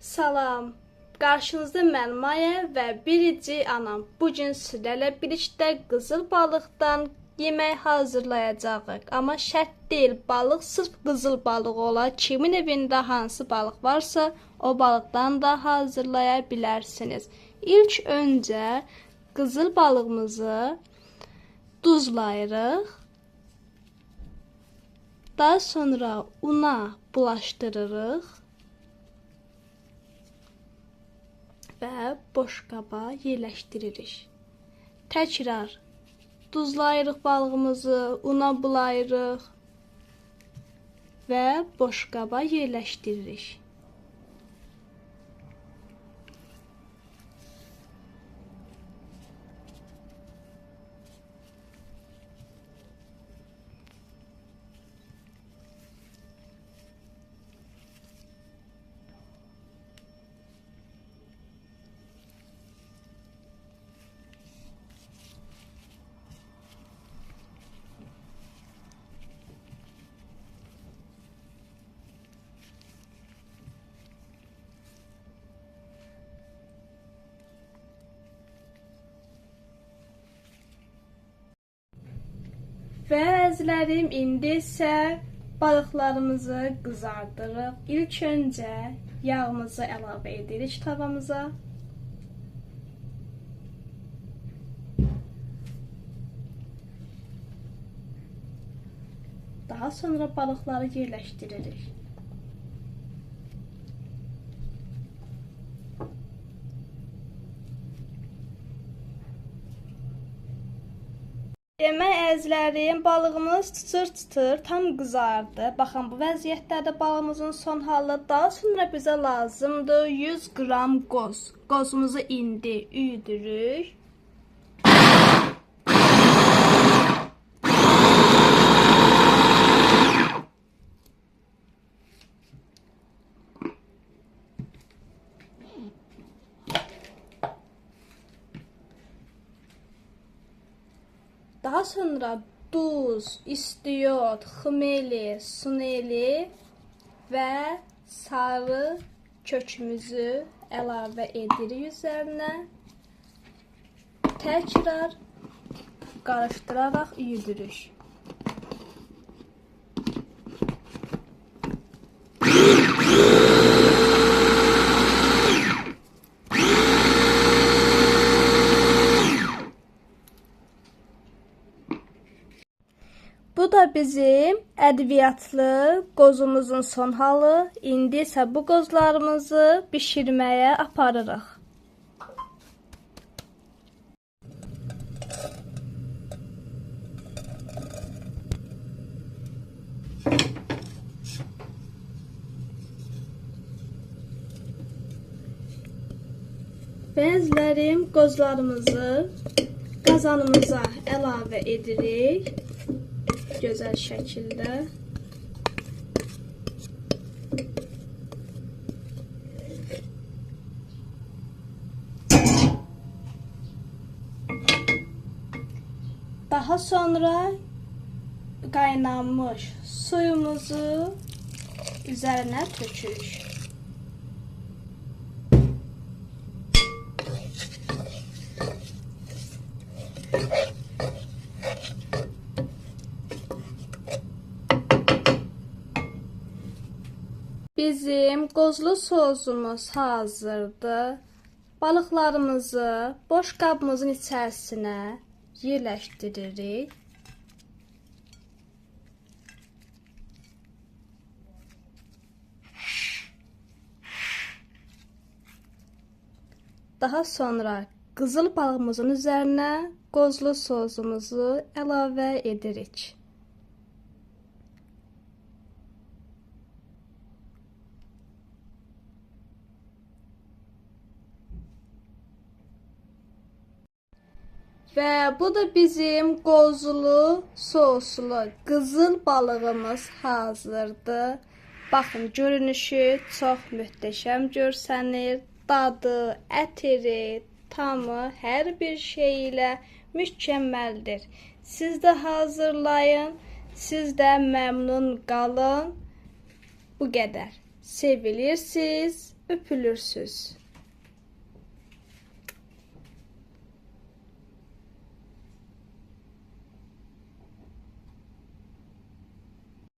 Salam, qarşınızda mən Maya və Birici anam. Bugün sizlərlə birlikdə qızıl balıqdan yemək hazırlayacağıq. Amma şərt deyil, balıq sırf qızıl balıq ola. Kimin evində hansı balıq varsa, o balıqdan da hazırlaya bilərsiniz. İlk öncə qızıl balığımızı duzlayırıq. Daha sonra una bulaşdırırıq. Və boş qaba yerləşdiririk. Təkrar duzlayırıq balığımızı, una bulayırıq və boş qaba yerləşdiririk. Və əzizlərim, indi isə balıqlarımızı qızardırıq. İlk öncə yağımızı əlavə edirik tavamıza. Daha sonra balıqları yerləşdiririk. Demək əzizlərim, balığımız çıtır-çıtır tam qızardı. Baxın, bu vəziyyətdə balığımızın son halı. Daha sonra bizə lazımdır 100 qram qoz. Qozumuzu indi üyüdürük. Daha sonra duz, istiyot, xmeli, suneli və sarı kökümüzü əlavə edirik üzərinə. Təkrar qarışdıraraq üyüdürük. Bu da bizim ədviyyatlı qozumuzun son halı. İndi isə bu qozlarımızı bişirməyə aparırıq. Bəzilərim qozlarımızı qazanımıza əlavə edirik. Gözəl şəkildə. Daha sonra qaynanmış suyumuzu üzərinə tökürük. Bizim qozlu sosumuz hazırdır. Balıqlarımızı boş qabımızın içərisinə yerləşdiririk. Daha sonra qızıl balığımızın üzərinə qozlu sosumuzu əlavə edirik. Və bu da bizim qozlu soslu qızıl balığımız hazırdır. Baxın, görünüşü çox möhtəşəm görsənir. Dadı, ətiri, tamı, hər bir şey ilə mükəmməldir. Siz də hazırlayın, siz də məmnun qalın. Bu qədər. Sevilirsiniz, öpülürsüz.